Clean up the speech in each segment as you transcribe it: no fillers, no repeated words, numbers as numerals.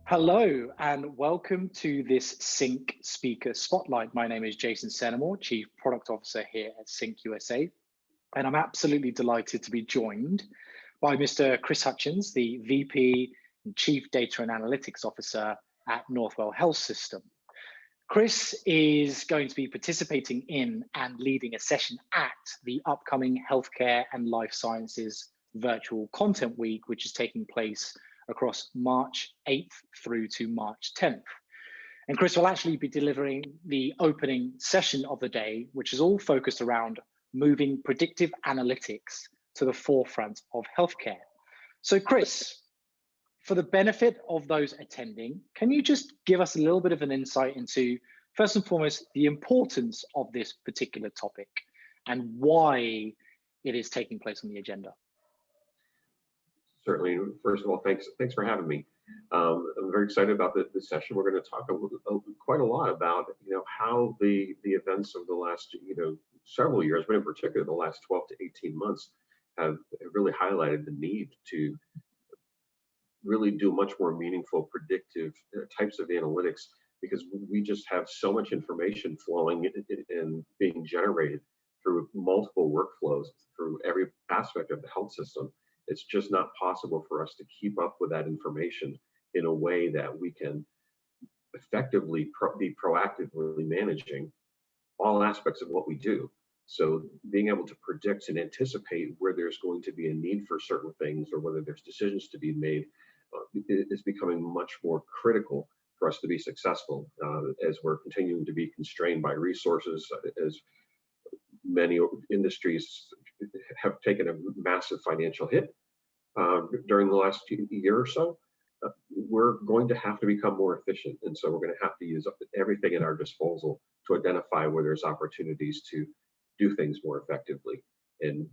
Hello and welcome to this Sync Speaker Spotlight. My name is Jason Senamore, Chief Product Officer here at Sync USA, and I'm absolutely delighted to be joined by Mr. Chris Hutchins, the VP and Chief Data and Analytics Officer at Northwell Health System. Chris is going to be participating in and leading a session at the upcoming Healthcare and Life Sciences Virtual Content Week, which is taking place across March 8th through to March 10th. And Chris will actually be delivering the opening session of the day, which is all focused around moving predictive analytics to the forefront of healthcare. So Chris, for the benefit of those attending, can you just give us a little bit of an insight into, first and foremost, the importance of this particular topic and why it is taking place on the agenda? Certainly. First of all, thanks for having me. I'm very excited about the session. We're going to talk quite a lot about how the events of the last several years, but in particular the last 12 to 18 months, have really highlighted the need to really do much more meaningful predictive types of analytics, because we just have so much information flowing and being generated through multiple workflows through every aspect of the health system. It's just not possible for us to keep up with that information in a way that we can effectively be proactively managing all aspects of what we do. So being able to predict and anticipate where there's going to be a need for certain things or whether there's decisions to be made is becoming much more critical for us to be successful as we're continuing to be constrained by resources, as many industries have taken a massive financial hit during the last year or so. We're going to have to become more efficient. And so we're going to have to use everything at our disposal to identify where there's opportunities to do things more effectively. And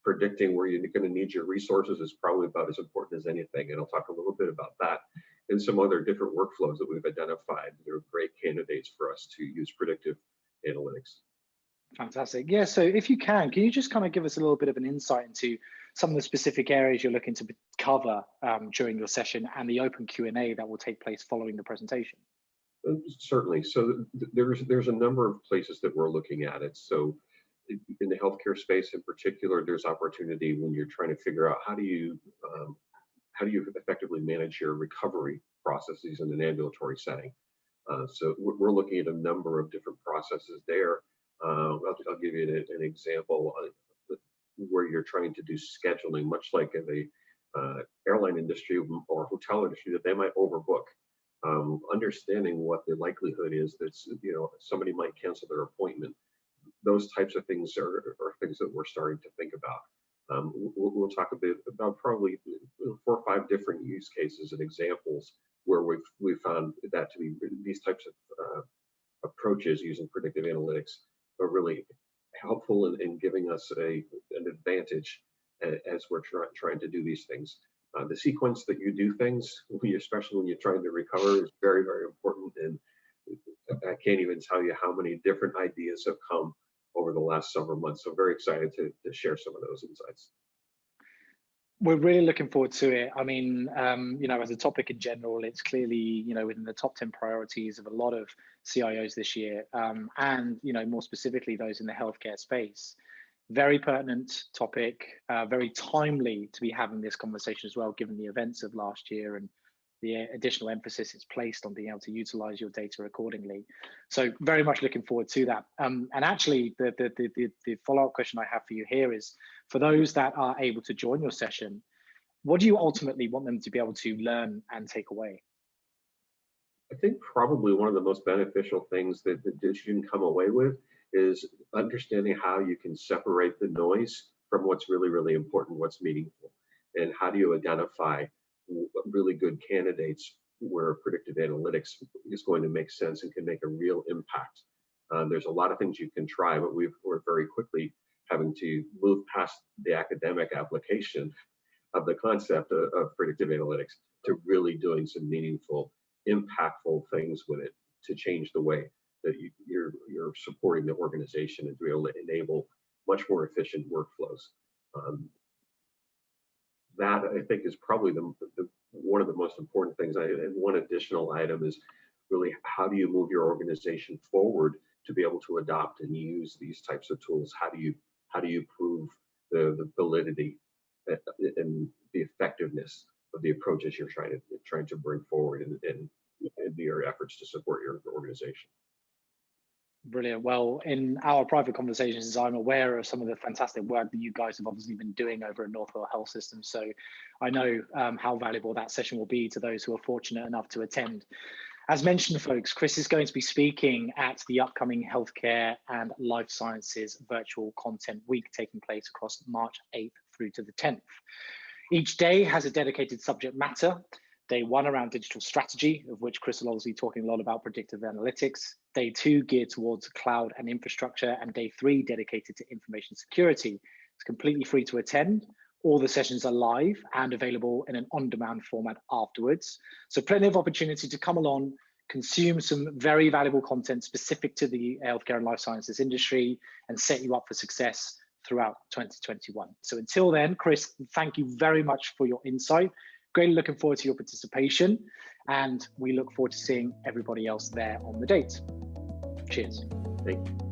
predicting where you're going to need your resources is probably about as important as anything. And I'll talk a little bit about that and some other different workflows that we've identified that are great candidates for us to use predictive analytics. Fantastic. Yeah, so if you can you just kind of give us a little bit of an insight into some of the specific areas you're looking to cover during your session and the open Q&A that will take place following the presentation? Certainly. So there's a number of places that we're looking at it. So in the healthcare space in particular, there's opportunity when you're trying to figure out how do you effectively manage your recovery processes in an ambulatory setting. So we're looking at a number of different processes there. I'll give you an example where you're trying to do scheduling, much like in the airline industry or hotel industry, that they might overbook. Understanding what the likelihood is that somebody might cancel their appointment. Those types of things are things that we're starting to think about. We'll talk a bit about probably 4 or 5 different use cases and examples where we've found that to be these types of approaches using predictive analytics are really helpful in giving us an advantage as we're trying to do these things. The sequence that you do things, especially when you're trying to recover, is very, very important. And I can't even tell you how many different ideas have come over the last several months. So very excited to share some of those insights. We're really looking forward to it. I mean, as a topic in general, it's clearly, within the top 10 priorities of a lot of CIOs this year, and, more specifically, those in the healthcare space. Very pertinent topic, very timely to be having this conversation as well, given the events of last year and the additional emphasis it's placed on being able to utilize your data accordingly. So very much looking forward to that. And actually, the follow-up question I have for you here is, for those that are able to join your session, what do you ultimately want them to be able to learn and take away? I think probably one of the most beneficial things that you can come away with is understanding how you can separate the noise from what's really, really important, what's meaningful, and how do you identify really good candidates where predictive analytics is going to make sense and can make a real impact. There's a lot of things you can try, but we're very quickly having to move past the academic application of the concept of predictive analytics to really doing some meaningful, impactful things with it to change the way that you're supporting the organization and to be able to enable much more efficient workflows. that I think is probably one of the most important things. And one additional item is really, how do you move your organization forward to be able to adopt and use these types of tools? How do you prove the validity and the effectiveness of the approaches you're trying to bring forward in your efforts to support your organization? Brilliant. Well, in our private conversations, I'm aware of some of the fantastic work that you guys have obviously been doing over at Northwell Health Systems. So I know how valuable that session will be to those who are fortunate enough to attend. As mentioned, folks, Chris is going to be speaking at the upcoming Healthcare and Life Sciences Virtual Content Week taking place across March 8th through to the 10th. Each day has a dedicated subject matter. Day 1 around digital strategy, of which Chris will obviously be talking a lot about predictive analytics. Day 2 geared towards cloud and infrastructure, and day 3 dedicated to information security. It's completely free to attend. All the sessions are live and available in an on-demand format afterwards. So plenty of opportunity to come along, consume some very valuable content specific to the healthcare and life sciences industry, and set you up for success throughout 2021. So until then, Chris, thank you very much for your insight. Greatly looking forward to your participation, and we look forward to seeing everybody else there on the date. Cheers. Thank you.